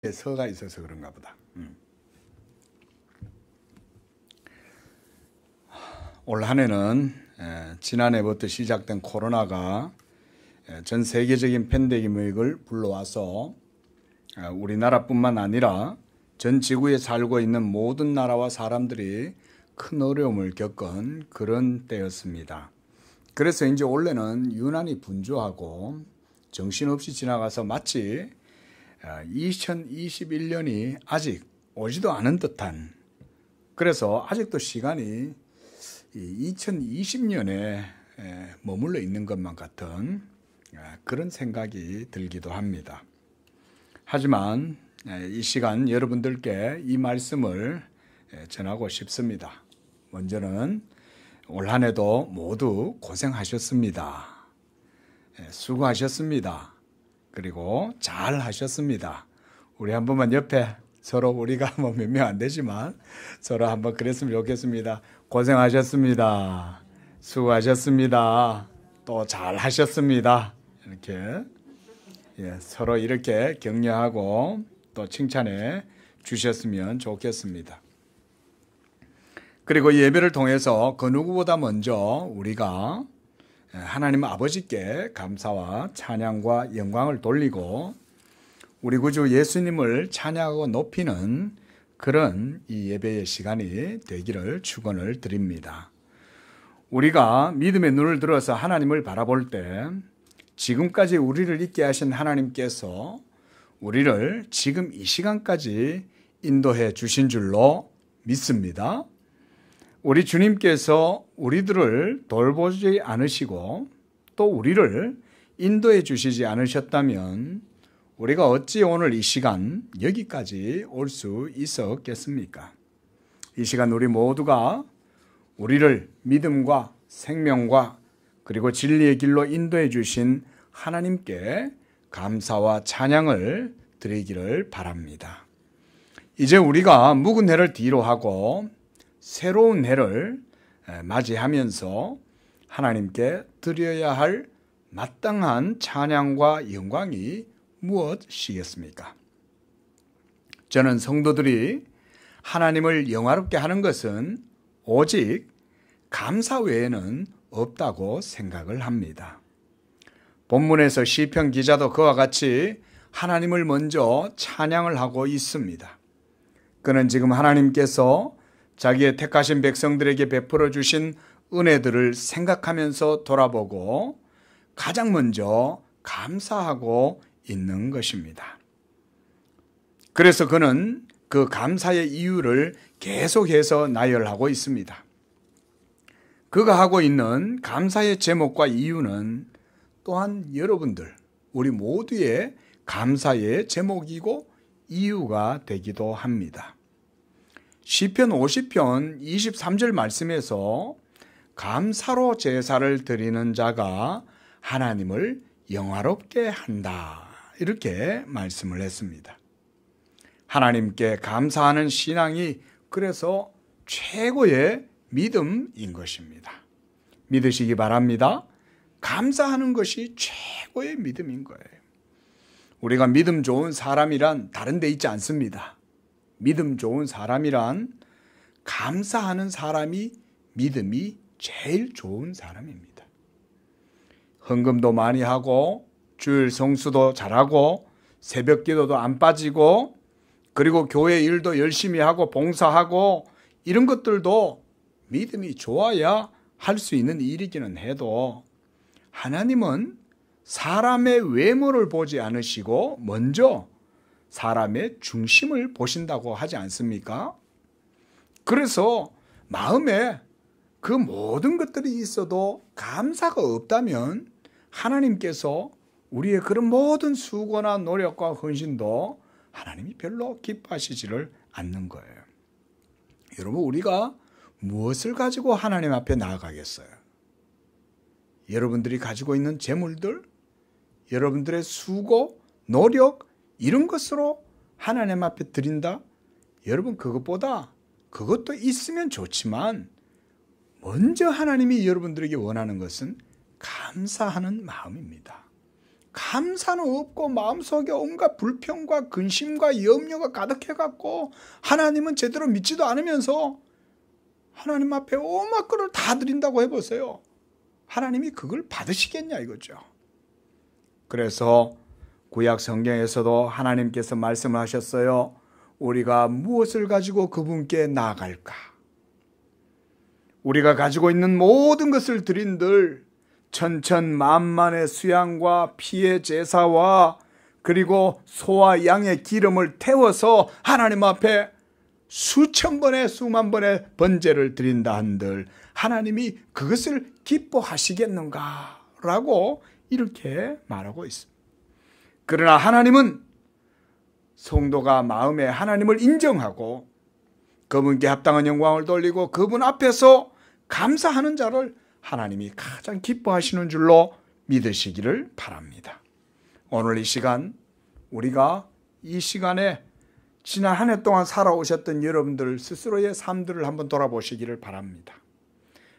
서가 있어서 그런가 보다. 올 한 해는 지난해부터 시작된 코로나가 전 세계적인 팬데믹을 불러와서 우리나라뿐만 아니라 전 지구에 살고 있는 모든 나라와 사람들이 큰 어려움을 겪은 그런 때였습니다. 그래서 이제 올해는 유난히 분주하고 정신없이 지나가서 마치 2021년이 아직 오지도 않은 듯한, 그래서 아직도 시간이 2020년에 머물러 있는 것만 같은 그런 생각이 들기도 합니다. 하지만 이 시간 여러분들께 이 말씀을 전하고 싶습니다. 먼저는 올 한 해도 모두 고생하셨습니다. 수고하셨습니다. 그리고 잘 하셨습니다. 우리 한 번만 옆에 서로, 우리가 뭐 몇 명 안 되지만 서로 한번 그랬으면 좋겠습니다. 고생하셨습니다. 수고하셨습니다. 또 잘 하셨습니다. 이렇게 서로 이렇게 격려하고 또 칭찬해 주셨으면 좋겠습니다. 그리고 예배를 통해서 그 누구보다 먼저 우리가 하나님 아버지께 감사와 찬양과 영광을 돌리고 우리 구주 예수님을 찬양하고 높이는 그런 이 예배의 시간이 되기를 축원을 드립니다. 우리가 믿음의 눈을 들어서 하나님을 바라볼 때 지금까지 우리를 있게 하신 하나님께서 우리를 지금 이 시간까지 인도해 주신 줄로 믿습니다. 우리 주님께서 우리들을 돌보지 않으시고 또 우리를 인도해 주시지 않으셨다면 우리가 어찌 오늘 이 시간 여기까지 올 수 있었겠습니까? 이 시간 우리 모두가 우리를 믿음과 생명과 그리고 진리의 길로 인도해 주신 하나님께 감사와 찬양을 드리기를 바랍니다. 이제 우리가 묵은 해를 뒤로 하고 새로운 해를 맞이하면서 하나님께 드려야 할 마땅한 찬양과 영광이 무엇이겠습니까? 저는 성도들이 하나님을 영화롭게 하는 것은 오직 감사 외에는 없다고 생각을 합니다. 본문에서 시편 기자도 그와 같이 하나님을 먼저 찬양을 하고 있습니다. 그는 지금 하나님께서 자기의 택하신 백성들에게 베풀어 주신 은혜들을 생각하면서 돌아보고 가장 먼저 감사하고 있는 것입니다. 그래서 그는 그 감사의 이유를 계속해서 나열하고 있습니다. 그가 하고 있는 감사의 제목과 이유는 또한 여러분들, 우리 모두의 감사의 제목이고 이유가 되기도 합니다. 시편 50편 23절 말씀에서 감사로 제사를 드리는 자가 하나님을 영화롭게 한다, 이렇게 말씀을 했습니다. 하나님께 감사하는 신앙이 그래서 최고의 믿음인 것입니다. 믿으시기 바랍니다. 감사하는 것이 최고의 믿음인 거예요. 우리가 믿음 좋은 사람이란 다른 데 있지 않습니다. 믿음 좋은 사람이란 감사하는 사람이 믿음이 제일 좋은 사람입니다. 헌금도 많이 하고 주일 성수도 잘하고 새벽 기도도 안 빠지고 그리고 교회 일도 열심히 하고 봉사하고 이런 것들도 믿음이 좋아야 할 수 있는 일이기는 해도 하나님은 사람의 외모를 보지 않으시고 먼저 사람의 중심을 보신다고 하지 않습니까? 그래서 마음에 그 모든 것들이 있어도 감사가 없다면 하나님께서 우리의 그런 모든 수고나 노력과 헌신도 하나님이 별로 기뻐하시지를 않는 거예요. 여러분, 우리가 무엇을 가지고 하나님 앞에 나아가겠어요? 여러분들이 가지고 있는 재물들, 여러분들의 수고, 노력, 이런 것으로 하나님 앞에 드린다? 여러분, 그것보다 그것도 있으면 좋지만 먼저 하나님이 여러분들에게 원하는 것은 감사하는 마음입니다. 감사는 없고 마음속에 온갖 불평과 근심과 염려가 가득해갖고 하나님은 제대로 믿지도 않으면서 하나님 앞에 온갖 것을 다 드린다고 해보세요. 하나님이 그걸 받으시겠냐 이거죠. 그래서 구약 성경에서도 하나님께서 말씀을 하셨어요. 우리가 무엇을 가지고 그분께 나아갈까? 우리가 가지고 있는 모든 것을 드린들 천천만만의 수양과 피의 제사와 그리고 소와 양의 기름을 태워서 하나님 앞에 수천 번의 수만 번의 번제를 드린다 한들 하나님이 그것을 기뻐하시겠는가? 라고 이렇게 말하고 있습니다. 그러나 하나님은 성도가 마음에 하나님을 인정하고 그분께 합당한 영광을 돌리고 그분 앞에서 감사하는 자를 하나님이 가장 기뻐하시는 줄로 믿으시기를 바랍니다. 오늘 이 시간 우리가 이 시간에 지난 한 해 동안 살아오셨던 여러분들 스스로의 삶들을 한번 돌아보시기를 바랍니다.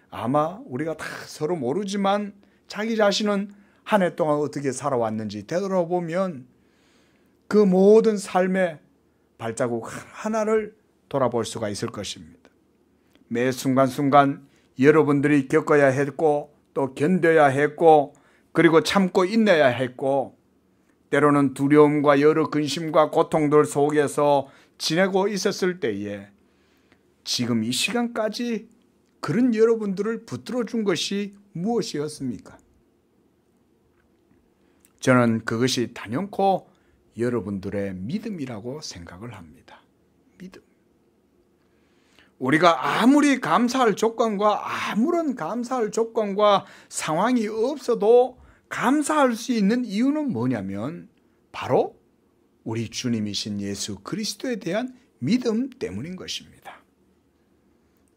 아마 우리가 다 서로 모르지만 자기 자신은 한 해 동안 어떻게 살아왔는지 되돌아보면 그 모든 삶의 발자국 하나를 돌아볼 수가 있을 것입니다. 매 순간순간 여러분들이 겪어야 했고 또 견뎌야 했고 그리고 참고 인내야 했고 때로는 두려움과 여러 근심과 고통들 속에서 지내고 있었을 때에 지금 이 시간까지 그런 여러분들을 붙들어 준 것이 무엇이었습니까? 저는 그것이 단연코 여러분들의 믿음이라고 생각을 합니다. 믿음. 우리가 아무리 감사할 조건과 아무런 감사할 조건과 상황이 없어도 감사할 수 있는 이유는 뭐냐면 바로 우리 주님이신 예수 그리스도에 대한 믿음 때문인 것입니다.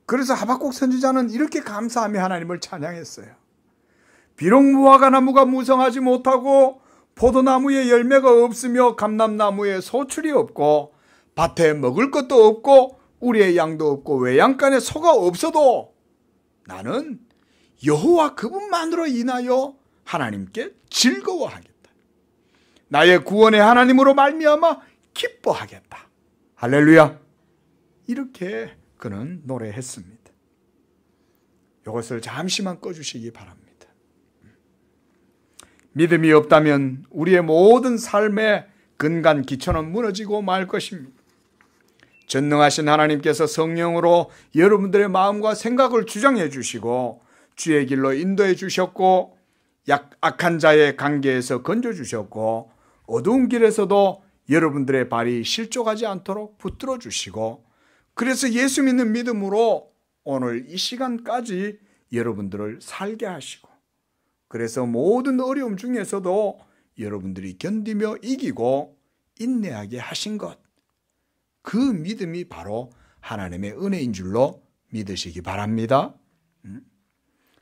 그래서 하박국 선지자는 이렇게 감사하며 하나님을 찬양했어요. 비록 무화과 나무가 무성하지 못하고 포도나무에 열매가 없으며 감람나무에 소출이 없고 밭에 먹을 것도 없고 우리의 양도 없고 외양간에 소가 없어도 나는 여호와 그분만으로 인하여 하나님께 즐거워하겠다. 나의 구원의 하나님으로 말미암아 기뻐하겠다. 할렐루야. 이렇게 그는 노래했습니다. 이것을 잠시만 꺼주시기 바랍니다. 믿음이 없다면 우리의 모든 삶의 근간 기초는 무너지고 말 것입니다. 전능하신 하나님께서 성령으로 여러분들의 마음과 생각을 주장해 주시고 주의 길로 인도해 주셨고 악한 자의 관계에서 건져 주셨고 어두운 길에서도 여러분들의 발이 실족하지 않도록 붙들어 주시고 그래서 예수 믿는 믿음으로 오늘 이 시간까지 여러분들을 살게 하시고 그래서 모든 어려움 중에서도 여러분들이 견디며 이기고 인내하게 하신 것, 그 믿음이 바로 하나님의 은혜인 줄로 믿으시기 바랍니다.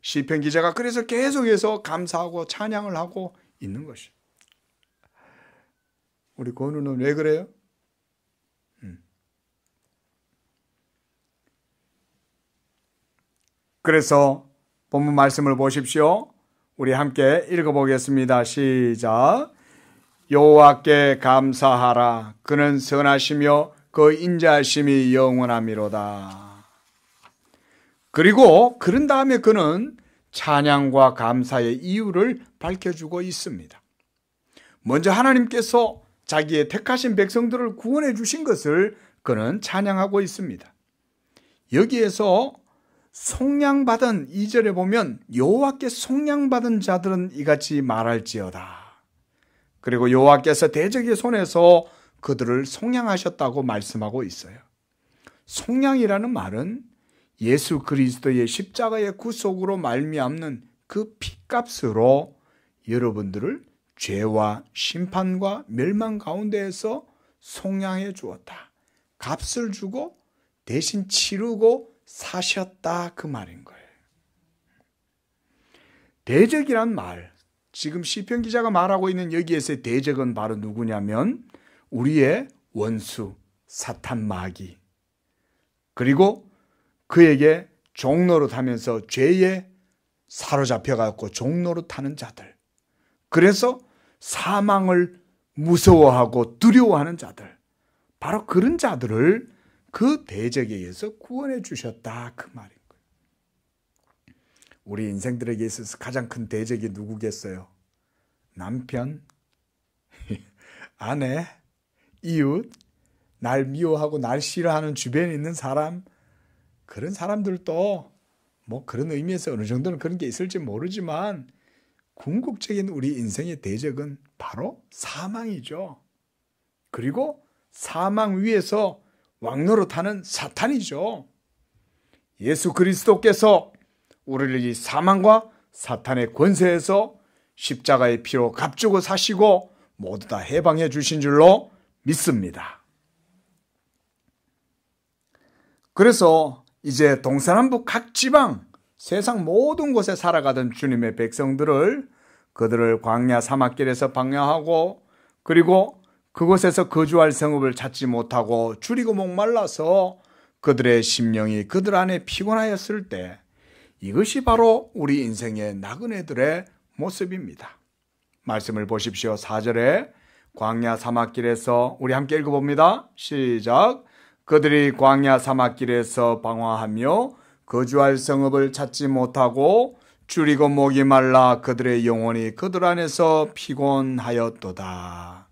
시편 기자가 그래서 계속해서 감사하고 찬양을 하고 있는 것이죠. 우리 권우는 왜 그래요? 그래서 본문 말씀을 보십시오. 우리 함께 읽어보겠습니다. 시작. 여호와께 감사하라. 그는 선하시며 그 인자하심이 영원하미로다. 그리고 그런 다음에 그는 찬양과 감사의 이유를 밝혀주고 있습니다. 먼저 하나님께서 자기의 택하신 백성들을 구원해 주신 것을 그는 찬양하고 있습니다. 여기에서 속량받은 2절에 보면 여호와께 속량받은 자들은 이같이 말할지어다. 그리고 여호와께서 대적의 손에서 그들을 속량하셨다고 말씀하고 있어요. 속량이라는 말은 예수 그리스도의 십자가의 구속으로 말미암는 그 피값으로 여러분들을 죄와 심판과 멸망 가운데에서 속량해 주었다. 값을 주고 대신 치르고 사셨다, 그 말인 거예요. 대적이란 말, 지금 시편 기자가 말하고 있는 여기에서의 대적은 바로 누구냐면 우리의 원수 사탄 마귀, 그리고 그에게 종노릇하면서 죄에 사로잡혀갖고 종노릇하는 자들, 그래서 사망을 무서워하고 두려워하는 자들, 바로 그런 자들을 그 대적에 의해서 구원해 주셨다, 그 말인 거예요. 우리 인생들에게 있어서 가장 큰 대적이 누구겠어요? 남편, 아내, 이웃, 날 미워하고 날 싫어하는 주변에 있는 사람, 그런 사람들도 뭐 그런 의미에서 어느 정도는 그런 게 있을지 모르지만 궁극적인 우리 인생의 대적은 바로 사망이죠. 그리고 사망 위에서 왕노릇하는 사탄이죠. 예수 그리스도께서 우리를 이 사망과 사탄의 권세에서 십자가의 피로 값주고 사시고 모두 다 해방해 주신 줄로 믿습니다. 그래서 이제 동서남북 각 지방, 세상 모든 곳에 살아가던 주님의 백성들을, 그들을 광야 사막길에서 방황하고, 그리고 그곳에서 거주할 성읍을 찾지 못하고 줄이고 목말라서 그들의 심령이 그들 안에 피곤하였을 때, 이것이 바로 우리 인생의 나그네들의 모습입니다. 말씀을 보십시오. 4절에 광야 사막길에서, 우리 함께 읽어봅니다. 시작. 그들이 광야 사막길에서 방황하며 거주할 성읍을 찾지 못하고 줄이고 목이 말라 그들의 영혼이 그들 안에서 피곤하였도다.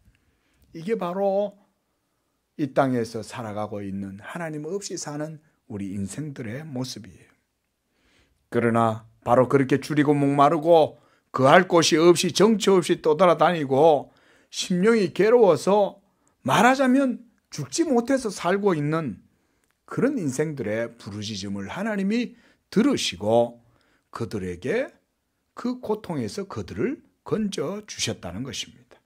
이게 바로 이 땅에서 살아가고 있는 하나님 없이 사는 우리 인생들의 모습이에요. 그러나 바로 그렇게 줄이고 목마르고 거할 곳이 없이 정처 없이 떠돌아다니고 심령이 괴로워서 말하자면 죽지 못해서 살고 있는 그런 인생들의 부르짖음을 하나님이 들으시고 그들에게 그 고통에서 그들을 건져 주셨다는 것입니다.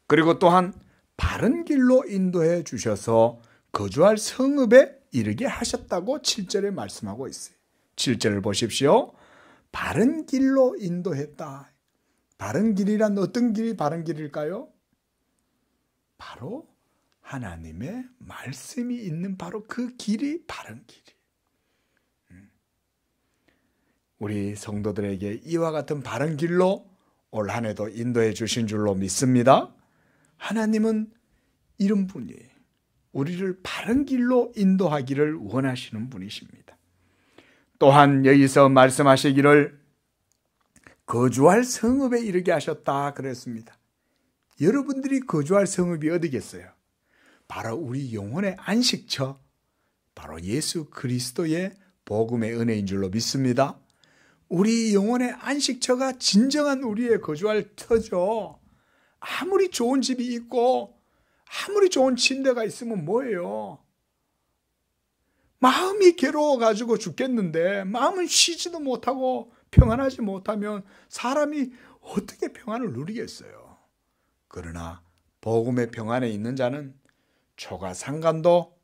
그리고 또한 바른 길로 인도해 주셔서 거주할 성읍에 이르게 하셨다고 7절에 말씀하고 있어요. 7절을 보십시오. 바른 길로 인도했다. 바른 길이란 어떤 길이 바른 길일까요? 바로 하나님의 말씀이 있는 바로 그 길이 바른 길이에요. 우리 성도들에게 이와 같은 바른 길로 올 한 해도 인도해 주신 줄로 믿습니다. 하나님은 이런 분이에요. 우리를 바른 길로 인도하기를 원하시는 분이십니다. 또한 여기서 말씀하시기를 거주할 성읍에 이르게 하셨다 그랬습니다. 여러분들이 거주할 성읍이 어디겠어요? 바로 우리 영혼의 안식처, 바로 예수 그리스도의 복음의 은혜인 줄로 믿습니다. 우리 영혼의 안식처가 진정한 우리의 거주할 터죠. 아무리 좋은 집이 있고 아무리 좋은 침대가 있으면 뭐예요? 마음이 괴로워가지고 죽겠는데 마음은 쉬지도 못하고 평안하지 못하면 사람이 어떻게 평안을 누리겠어요? 그러나 복음의 평안에 있는 자는 초가 상간도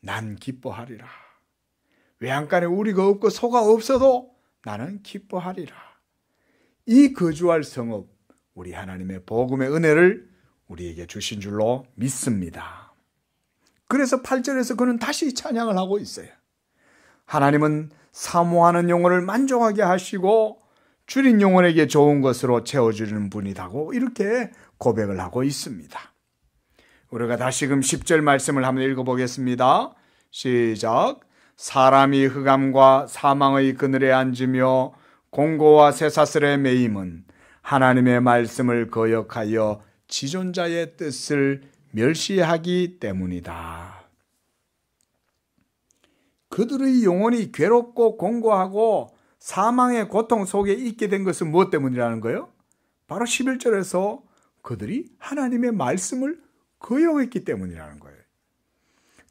난 기뻐하리라. 외양간에 우리가 없고 소가 없어도 나는 기뻐하리라. 이 거주할 성읍, 우리 하나님의 복음의 은혜를 우리에게 주신 줄로 믿습니다. 그래서 8절에서 그는 다시 찬양을 하고 있어요. 하나님은 사모하는 영혼을 만족하게 하시고 줄인 영혼에게 좋은 것으로 채워주는 분이라고 이렇게 고백을 하고 있습니다. 우리가 다시금 10절 말씀을 한번 읽어보겠습니다. 시작. 사람이 흑암과 사망의 그늘에 앉으며 공고와 쇠사슬에 매임은 하나님의 말씀을 거역하여 지존자의 뜻을 멸시하기 때문이다. 그들의 영혼이 괴롭고 공고하고 사망의 고통 속에 있게 된 것은 무엇 때문이라는 거예요? 바로 11절에서 그들이 하나님의 말씀을 거역했기 때문이라는 거예요.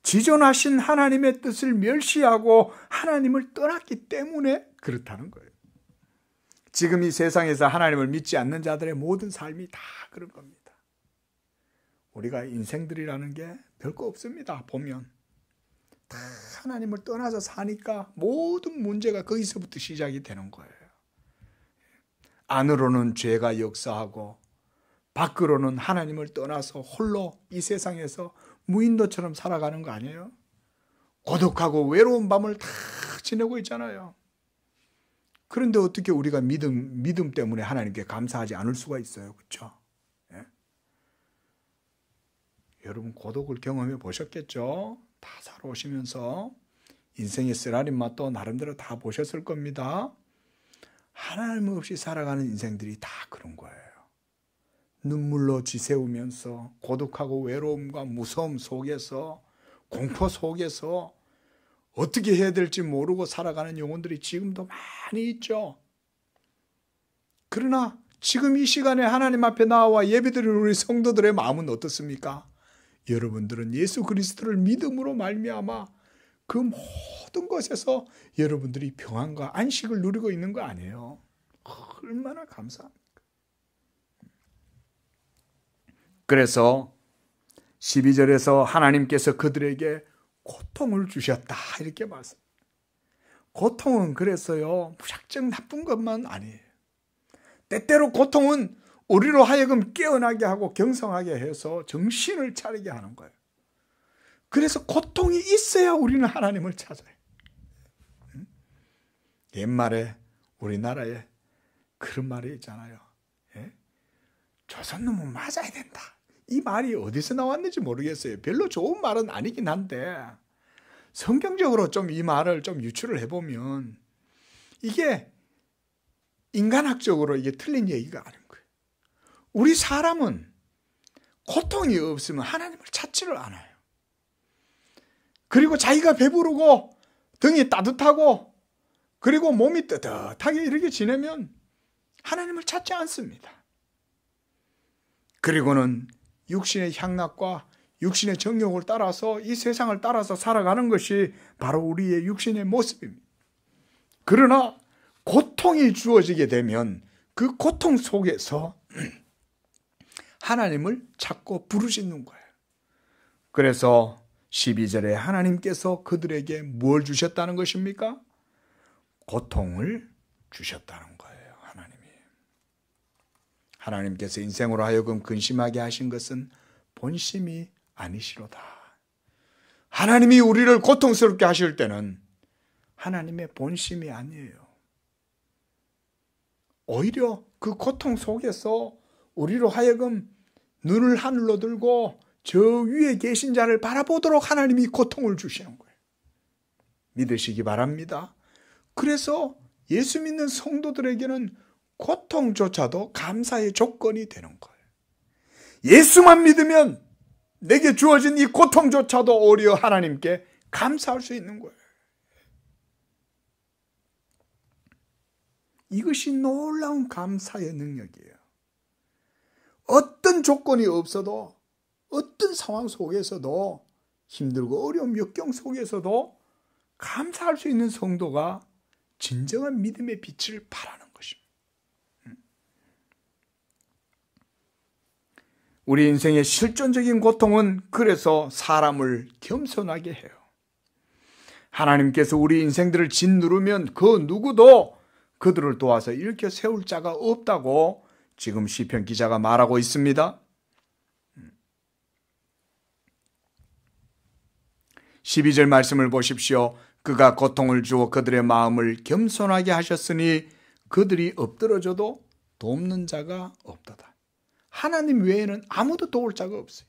지존하신 하나님의 뜻을 멸시하고 하나님을 떠났기 때문에 그렇다는 거예요. 지금 이 세상에서 하나님을 믿지 않는 자들의 모든 삶이 다 그런 겁니다. 우리가 인생들이라는 게 별거 없습니다. 보면 다 하나님을 떠나서 사니까 모든 문제가 거기서부터 시작이 되는 거예요. 안으로는 죄가 역사하고 밖으로는 하나님을 떠나서 홀로 이 세상에서 무인도처럼 살아가는 거 아니에요? 고독하고 외로운 밤을 다 지내고 있잖아요. 그런데 어떻게 우리가 믿음 때문에 하나님께 감사하지 않을 수가 있어요? 그렇죠? 여러분 고독을 경험해 보셨겠죠? 다 살아오시면서 인생의 쓰라린 맛도 나름대로 다 보셨을 겁니다. 하나님 없이 살아가는 인생들이 다 그런 거예요. 눈물로 지새우면서 고독하고 외로움과 무서움 속에서, 공포 속에서 어떻게 해야 될지 모르고 살아가는 영혼들이 지금도 많이 있죠. 그러나 지금 이 시간에 하나님 앞에 나와 예배드리는 우리 성도들의 마음은 어떻습니까? 여러분들은 예수 그리스도를 믿음으로 말미암아 그 모든 것에서 여러분들이 평안과 안식을 누리고 있는 거 아니에요? 얼마나 감사합니까? 그래서 12절에서 하나님께서 그들에게 고통을 주셨다 이렇게 말씀. 고통은 그래서요 무작정 나쁜 것만 아니에요. 때때로 고통은 우리로 하여금 깨어나게 하고 경성하게 해서 정신을 차리게 하는 거예요. 그래서 고통이 있어야 우리는 하나님을 찾아요. 옛말에 우리나라에 그런 말이 있잖아요. 예? 조선놈은 맞아야 된다. 이 말이 어디서 나왔는지 모르겠어요. 별로 좋은 말은 아니긴 한데 성경적으로 좀 이 말을 좀 유추를 해보면 이게 인간학적으로 이게 틀린 얘기가 아닌 거예요. 우리 사람은 고통이 없으면 하나님을 찾지를 않아요. 그리고 자기가 배부르고 등이 따뜻하고 그리고 몸이 뜨뜻하게 이렇게 지내면 하나님을 찾지 않습니다. 그리고는 육신의 향락과 육신의 정욕을 따라서 이 세상을 따라서 살아가는 것이 바로 우리의 육신의 모습입니다. 그러나 고통이 주어지게 되면 그 고통 속에서 하나님을 찾고 부르짖는 거예요. 그래서 12절에 하나님께서 그들에게 뭘 주셨다는 것입니까? 고통을 주셨다는 거예요. 하나님께서 인생으로 하여금 근심하게 하신 것은 본심이 아니시로다. 하나님이 우리를 고통스럽게 하실 때는 하나님의 본심이 아니에요. 오히려 그 고통 속에서 우리로 하여금 눈을 하늘로 들고 저 위에 계신 자를 바라보도록 하나님이 고통을 주시는 거예요. 믿으시기 바랍니다. 그래서 예수 믿는 성도들에게는 고통조차도 감사의 조건이 되는 거예요. 예수만 믿으면 내게 주어진 이 고통조차도 오히려 하나님께 감사할 수 있는 거예요. 이것이 놀라운 감사의 능력이에요. 어떤 조건이 없어도 어떤 상황 속에서도 힘들고 어려운 역경 속에서도 감사할 수 있는 성도가 진정한 믿음의 빛을 발하는 것입니다. 우리 인생의 실존적인 고통은 그래서 사람을 겸손하게 해요. 하나님께서 우리 인생들을 짓누르면 그 누구도 그들을 도와서 일으켜 세울 자가 없다고 지금 시편 기자가 말하고 있습니다. 12절 말씀을 보십시오. 그가 고통을 주어 그들의 마음을 겸손하게 하셨으니 그들이 엎드러져도 돕는 자가 없도다. 하나님 외에는 아무도 도울 자가 없어요.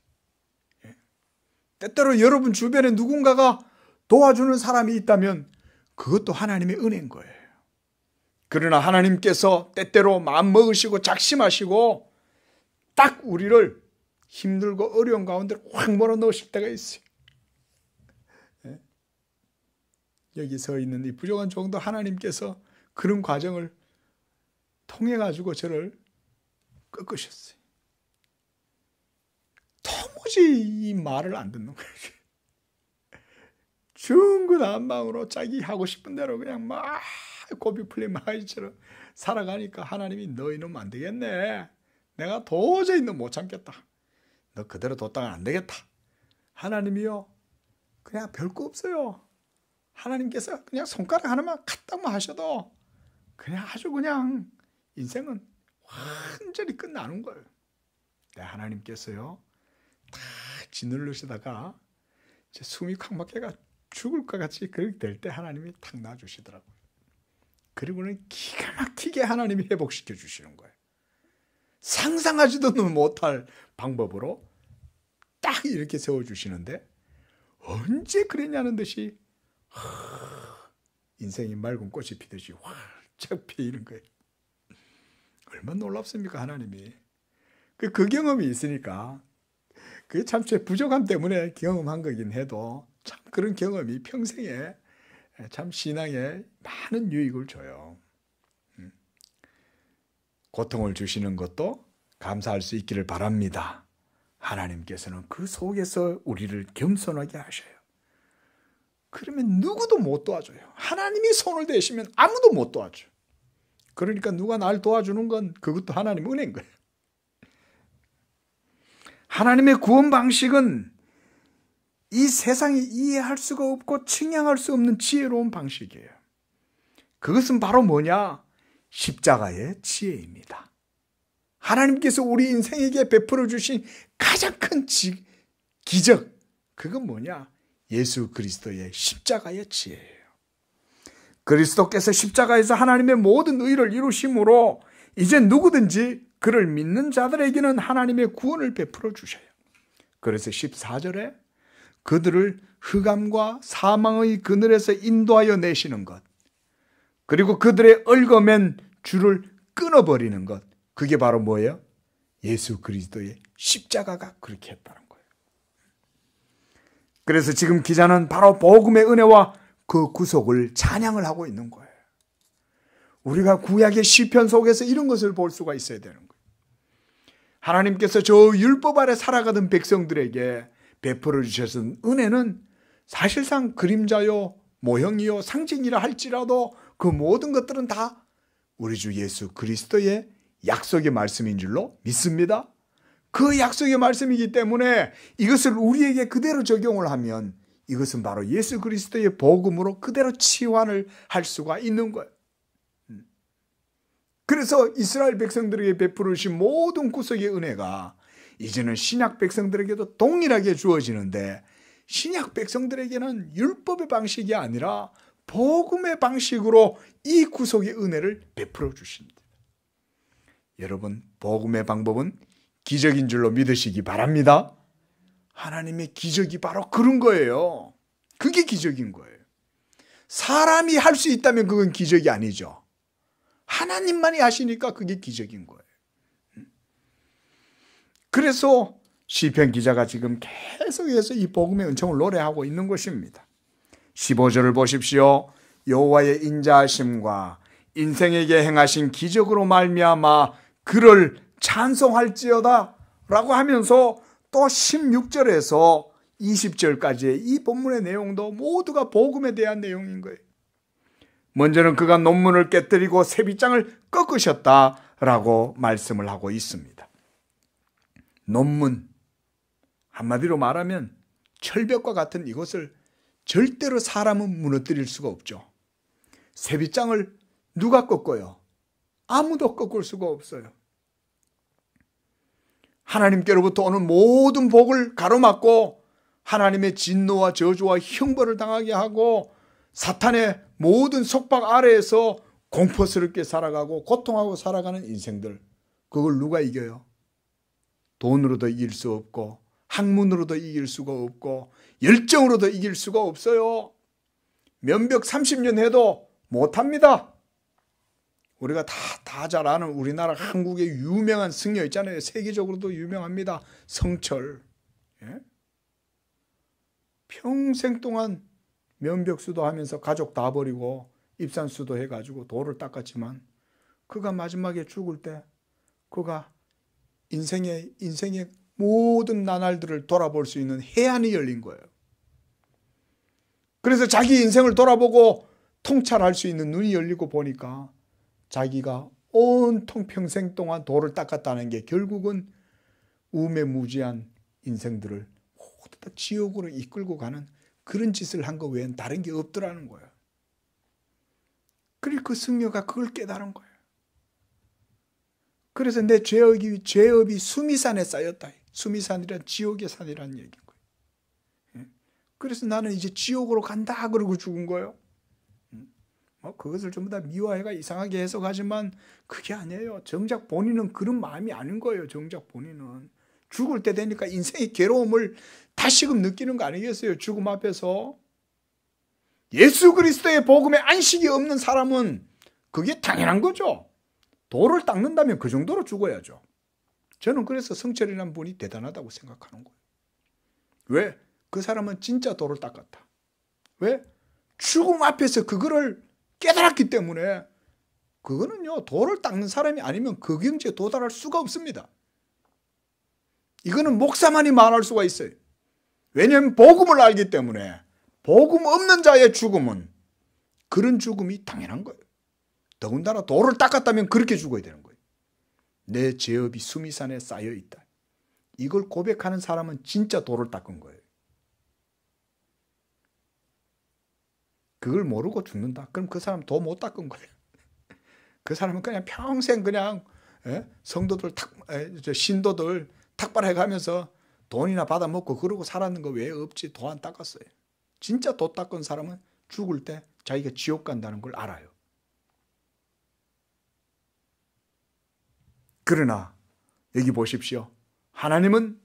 때때로 여러분 주변에 누군가가 도와주는 사람이 있다면 그것도 하나님의 은혜인 거예요. 그러나 하나님께서 때때로 마음먹으시고 작심하시고 딱 우리를 힘들고 어려운 가운데 확 몰아넣으실 때가 있어요. 여기 서 있는 이 부족한 종도 하나님께서 그런 과정을 통해 가지고 저를 꺾으셨어요. 도무지 이 말을 안 듣는 거예요. 중구난방으로 자기 하고 싶은 대로 그냥 막 고비 풀린 마이처럼 살아가니까 하나님이 너희는 안 되겠네. 내가 도저히 너 못 참겠다. 너 그대로 뒀다가 안 되겠다. 하나님이요 그냥 별거 없어요. 하나님께서 그냥 손가락 하나만 카딱만 하셔도 그냥 아주 그냥 인생은 완전히 끝나는 거예요. 하나님께서요 다 짓누르시다가 숨이 콱 막혀가 죽을 것 같이 그렇게 될 때 하나님이 탁 놔주시더라고요. 그리고는 기가 막히게 하나님이 회복시켜 주시는 거예요. 상상하지도 못할 방법으로 딱 이렇게 세워주시는데 언제 그랬냐는 듯이 인생이 맑은 꽃이 피듯이 활짝 피이는 거예요. 얼마나 놀랍습니까, 하나님이. 그 경험이 있으니까 그게 참 제 부족함 때문에 경험한 거긴 해도 참 그런 경험이 평생에 참 신앙에 많은 유익을 줘요. 고통을 주시는 것도 감사할 수 있기를 바랍니다. 하나님께서는 그 속에서 우리를 겸손하게 하셔요. 그러면 누구도 못 도와줘요. 하나님이 손을 대시면 아무도 못 도와줘요. 그러니까 누가 날 도와주는 건 그것도 하나님 은혜인 거예요. 하나님의 구원 방식은 이 세상이 이해할 수가 없고 측량할 수 없는 지혜로운 방식이에요. 그것은 바로 뭐냐? 십자가의 지혜입니다. 하나님께서 우리 인생에게 베풀어 주신 가장 큰 기적, 그건 뭐냐? 예수 그리스도의 십자가의 지혜예요. 그리스도께서 십자가에서 하나님의 모든 의를 이루심으로 이제 누구든지 그를 믿는 자들에게는 하나님의 구원을 베풀어 주셔요. 그래서 14절에 그들을 흑암과 사망의 그늘에서 인도하여 내시는 것, 그리고 그들의 얽어맨 줄을 끊어버리는 것, 그게 바로 뭐예요? 예수 그리스도의 십자가가 그렇게 했다는 거예요. 그래서 지금 기자는 바로 복음의 은혜와 그 구속을 찬양을 하고 있는 거예요. 우리가 구약의 시편 속에서 이런 것을 볼 수가 있어야 되는 거예요. 하나님께서 저 율법 아래 살아가던 백성들에게 베풀어 주셨던 은혜는 사실상 그림자요, 모형이요, 상징이라 할지라도 그 모든 것들은 다 우리 주 예수 그리스도의 약속의 말씀인 줄로 믿습니다. 그 약속의 말씀이기 때문에 이것을 우리에게 그대로 적용을 하면 이것은 바로 예수 그리스도의 복음으로 그대로 치환을 할 수가 있는 거예요. 그래서 이스라엘 백성들에게 베풀어 주신 모든 구속의 은혜가 이제는 신약 백성들에게도 동일하게 주어지는데, 신약 백성들에게는 율법의 방식이 아니라 복음의 방식으로 이 구속의 은혜를 베풀어 주십니다. 여러분, 복음의 방법은 기적인 줄로 믿으시기 바랍니다. 하나님의 기적이 바로 그런 거예요. 그게 기적인 거예요. 사람이 할 수 있다면 그건 기적이 아니죠. 하나님만이 하시니까 그게 기적인 거예요. 그래서 시편 기자가 지금 계속해서 이 복음의 은총을 노래하고 있는 것입니다. 15절을 보십시오. 여호와의 인자하심과 인생에게 행하신 기적으로 말미암아 그를 찬송할지어다 라고 하면서 또 16절에서 20절까지의 이 본문의 내용도 모두가 복음에 대한 내용인 거예요. 먼저는 그가 논문을 깨뜨리고 세빗장을 꺾으셨다라고 말씀을 하고 있습니다. 논문, 한마디로 말하면 철벽과 같은 이것을 절대로 사람은 무너뜨릴 수가 없죠. 세빗장을 누가 꺾어요? 아무도 꺾을 수가 없어요. 하나님께로부터 오는 모든 복을 가로막고 하나님의 진노와 저주와 형벌을 당하게 하고 사탄의 모든 속박 아래에서 공포스럽게 살아가고 고통하고 살아가는 인생들, 그걸 누가 이겨요? 돈으로도 이길 수 없고 학문으로도 이길 수가 없고 열정으로도 이길 수가 없어요. 면벽 30년 해도 못합니다. 우리가 다 잘 아는 우리나라 한국의 유명한 승려 있잖아요. 세계적으로도 유명합니다. 성철. 예? 평생 동안 면벽수도 하면서 가족 다 버리고 입산수도 해가지고 도를 닦았지만 그가 마지막에 죽을 때 그가 인생의 모든 나날들을 돌아볼 수 있는 해안이 열린 거예요. 그래서 자기 인생을 돌아보고 통찰할 수 있는 눈이 열리고 보니까 자기가 온통 평생 동안 도를 닦았다는 게 결국은 우매무지한 인생들을 모두 다 지옥으로 이끌고 가는 그런 짓을 한 거 외엔 다른 게 없더라는 거예요. 그리고 그 승려가 그걸 깨달은 거예요. 그래서 내 죄업이 수미산에 쌓였다. 수미산이란 지옥의 산이라는 얘기인 거예요. 그래서 나는 이제 지옥으로 간다 그러고 죽은 거예요. 그것을 전부 다 미화해가 이상하게 해석하지만 그게 아니에요. 정작 본인은 그런 마음이 아닌 거예요. 정작 본인은 죽을 때 되니까 인생의 괴로움을 다시금 느끼는 거 아니겠어요? 죽음 앞에서. 예수 그리스도의 복음에 안식이 없는 사람은 그게 당연한 거죠. 돌을 닦는다면 그 정도로 죽어야죠. 저는 그래서 성철이라는 분이 대단하다고 생각하는 거예요. 왜? 그 사람은 진짜 돌을 닦았다. 왜? 죽음 앞에서 그거를 깨달았기 때문에. 그거는요, 돌을 닦는 사람이 아니면 그 경지에 도달할 수가 없습니다. 이거는 목사만이 말할 수가 있어요. 왜냐하면 복음을 알기 때문에. 복음 없는 자의 죽음은 그런 죽음이 당연한 거예요. 더군다나 돌을 닦았다면 그렇게 죽어야 되는 거예요. 내 죄업이 수미산에 쌓여 있다. 이걸 고백하는 사람은 진짜 돌을 닦은 거예요. 그걸 모르고 죽는다. 그럼 그 사람 도 못 닦은 거예요. 그 사람은 그냥 평생 그냥 성도들 신도들 탁발해 가면서 돈이나 받아먹고 그러고 살았는 거 외에 없지. 도 안 닦았어요. 진짜 도 닦은 사람은 죽을 때 자기가 지옥 간다는 걸 알아요. 그러나 여기 보십시오. 하나님을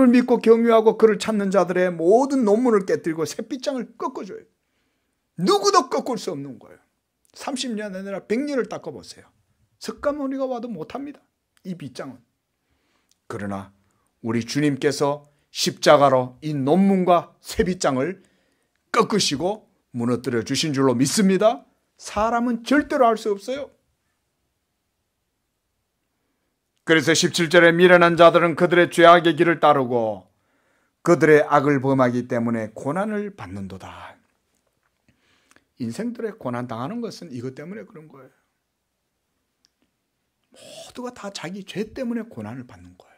믿고 경유하고 그를 찾는 자들의 모든 논문을 깨뜨리고 셋빗장을 꺾어줘요. 누구도 꺾을 수 없는 거예요. 30년 아니라 100년을 닦아보세요. 석가모니가 와도 못합니다. 이 빗장은. 그러나 우리 주님께서 십자가로 이 논문과 셋빗장을 꺾으시고 무너뜨려 주신 줄로 믿습니다. 사람은 절대로 할 수 없어요. 그래서 17절에 미련한 자들은 그들의 죄악의 길을 따르고 그들의 악을 범하기 때문에 고난을 받는도다. 인생들의 고난 당하는 것은 이것 때문에 그런 거예요. 모두가 다 자기 죄 때문에 고난을 받는 거예요.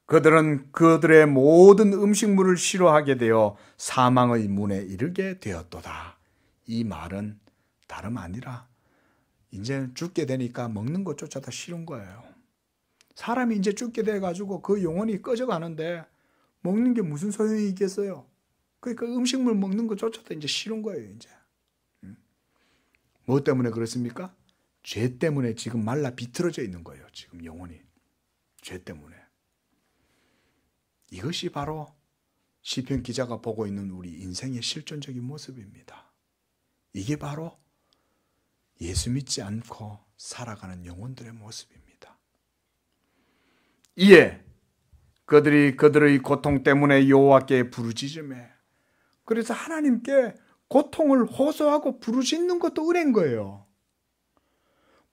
그들은 그들의 모든 음식물을 싫어하게 되어 사망의 문에 이르게 되었도다. 이 말은 다름 아니라 이제 죽게 되니까 먹는 것조차도 싫은 거예요. 사람이 이제 죽게 돼가지고 그 영혼이 꺼져가는데 먹는 게 무슨 소용이 있겠어요? 그러니까 음식물 먹는 것조차도 이제 싫은 거예요, 이제. 뭐 때문에 그렇습니까? 죄 때문에 지금 말라 비틀어져 있는 거예요, 지금 영혼이. 죄 때문에. 이것이 바로 시편 기자가 보고 있는 우리 인생의 실존적인 모습입니다. 이게 바로 예수 믿지 않고 살아가는 영혼들의 모습입니다. 이에 그들이 그들의 고통 때문에 여호와께 부르짖으매. 그래서 하나님께 고통을 호소하고 부르짖는 것도 은혜인 거예요.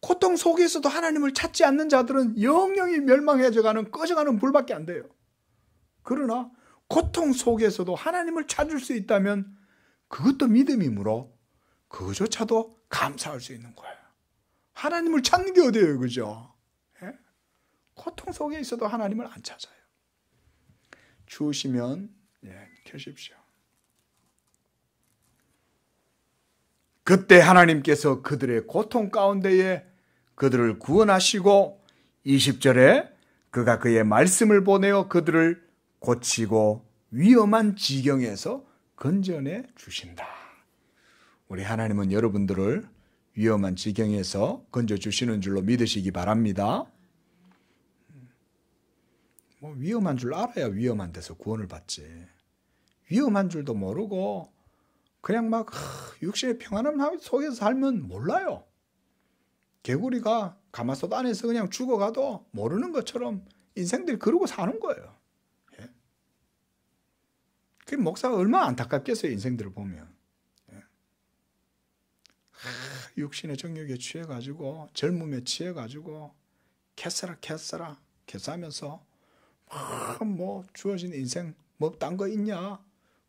고통 속에서도 하나님을 찾지 않는 자들은 영영이 멸망해져가는 꺼져가는 불밖에 안 돼요. 그러나 고통 속에서도 하나님을 찾을 수 있다면 그것도 믿음이므로 그것조차도 감사할 수 있는 거예요. 하나님을 찾는 게 어디예요, 그죠? 예? 고통 속에 있어도 하나님을 안 찾아요. 추우시면 켜십시오. 그때 하나님께서 그들의 고통 가운데에 그들을 구원하시고 20절에 그가 그의 말씀을 보내어 그들을 고치고 위험한 지경에서 건져내 주신다. 우리 하나님은 여러분들을 위험한 지경에서 건져주시는 줄로 믿으시기 바랍니다. 위험한 줄 알아야 위험한 데서 구원을 받지. 위험한 줄도 모르고 그냥 막 육신의 평안함 속에서 살면 몰라요. 개구리가 가마솥 안에서 그냥 죽어가도 모르는 것처럼 인생들이 그러고 사는 거예요. 예? 그 목사가 얼마나 안타깝겠어요, 인생들을 보면. 예? 육신의 정욕에 취해가지고 젊음에 취해가지고 캐싸라 하면서 뭐 주어진 인생 뭐 딴 거 있냐?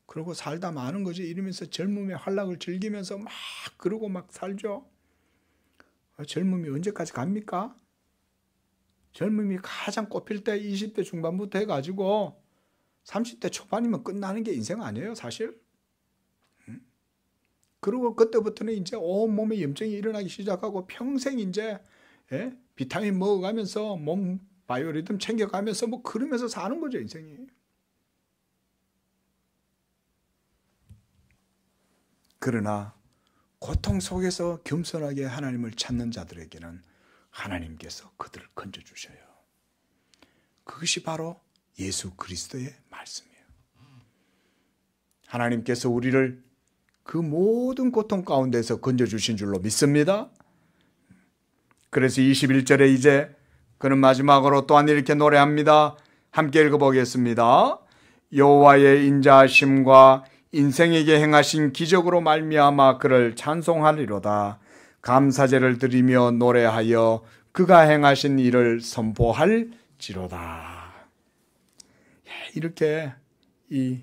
그러고 살다 마는 거지 이러면서 젊음의 활락을 즐기면서 막 그러고 막 살죠. 젊음이 언제까지 갑니까? 젊음이 가장 꽃필 때 20대 중반부터 해가지고 30대 초반이면 끝나는 게 인생 아니에요, 사실. 그리고 그때부터는 이제 온몸에 염증이 일어나기 시작하고 평생 이제 비타민 먹어가면서 몸 바이오리듬 챙겨가면서 뭐 그러면서 사는 거죠, 인생이. 그러나 고통 속에서 겸손하게 하나님을 찾는 자들에게는 하나님께서 그들을 건져주셔요. 그것이 바로 예수 그리스도의 말씀이에요. 하나님께서 우리를 그 모든 고통 가운데서 건져주신 줄로 믿습니다. 그래서 21절에 이제 그는 마지막으로 또한 이렇게 노래합니다. 함께 읽어보겠습니다. 여호와의 인자하심과 인생에게 행하신 기적으로 말미암아 그를 찬송하리로다. 감사제를 드리며 노래하여 그가 행하신 일을 선포할지로다. 이렇게 이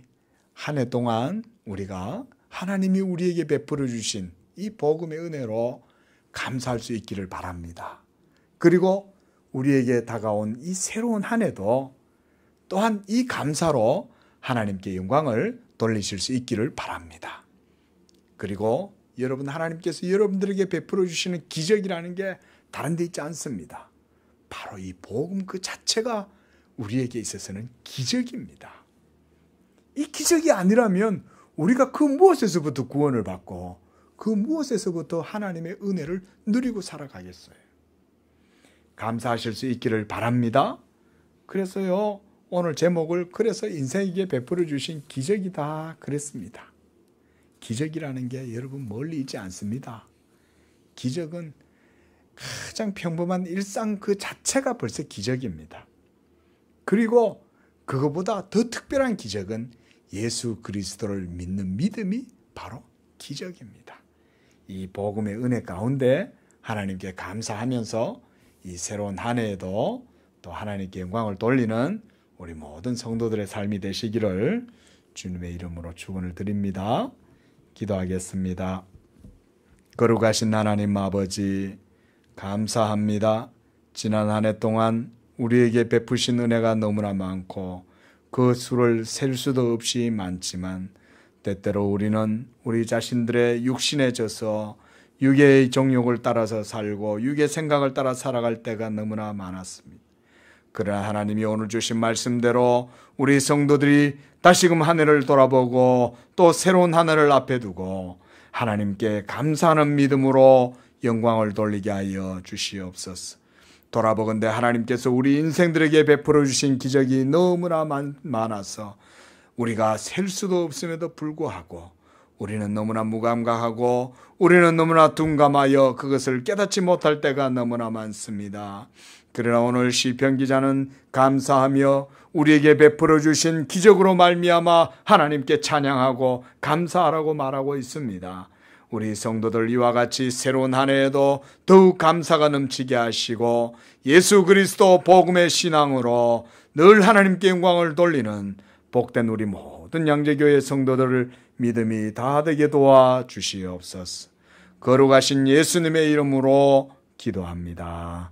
한 해 동안 우리가 하나님이 우리에게 베풀어 주신 이 복음의 은혜로 감사할 수 있기를 바랍니다. 그리고 우리에게 다가온 이 새로운 한 해도 또한 이 감사로 하나님께 영광을 돌리실 수 있기를 바랍니다. 그리고 여러분, 하나님께서 여러분들에게 베풀어 주시는 기적이라는 게 다른 데 있지 않습니다. 바로 이 복음 그 자체가 우리에게 있어서는 기적입니다. 이 기적이 아니라면 우리가 그 무엇에서부터 구원을 받고 그 무엇에서부터 하나님의 은혜를 누리고 살아가겠어요. 감사하실 수 있기를 바랍니다. 그래서요, 오늘 제목을 그래서 인생에게 베풀어 주신 기적이다 그랬습니다. 기적이라는 게 여러분 멀리 있지 않습니다. 기적은 가장 평범한 일상 그 자체가 벌써 기적입니다. 그리고 그것보다 더 특별한 기적은 예수 그리스도를 믿는 믿음이 바로 기적입니다. 이 복음의 은혜 가운데 하나님께 감사하면서 이 새로운 한 해에도 또 하나님께 영광을 돌리는 우리 모든 성도들의 삶이 되시기를 주님의 이름으로 축원을 드립니다. 기도하겠습니다. 거룩하신 하나님 아버지, 감사합니다. 지난 한 해 동안 우리에게 베푸신 은혜가 너무나 많고 그 수를 셀 수도 없이 많지만 때때로 우리는 우리 자신들의 육신에 져서 육의 정욕을 따라서 살고 육의 생각을 따라 살아갈 때가 너무나 많았습니다. 그러나 하나님이 오늘 주신 말씀대로 우리 성도들이 다시금 한 해를 돌아보고 또 새로운 한 해를 앞에 두고 하나님께 감사하는 믿음으로 영광을 돌리게 하여 주시옵소서. 돌아보건대 하나님께서 우리 인생들에게 베풀어 주신 기적이 너무나 많아서 우리가 셀 수도 없음에도 불구하고 우리는 너무나 무감각하고 우리는 너무나 둔감하여 그것을 깨닫지 못할 때가 너무나 많습니다. 그러나 오늘 시편 기자는 감사하며 우리에게 베풀어 주신 기적으로 말미암아 하나님께 찬양하고 감사하라고 말하고 있습니다. 우리 성도들 이와 같이 새로운 한 해에도 더욱 감사가 넘치게 하시고 예수 그리스도 복음의 신앙으로 늘 하나님께 영광을 돌리는 복된 우리 모든 양재교회 성도들을 믿음이 다 되게 도와주시옵소서. 거룩하신 예수님의 이름으로 기도합니다.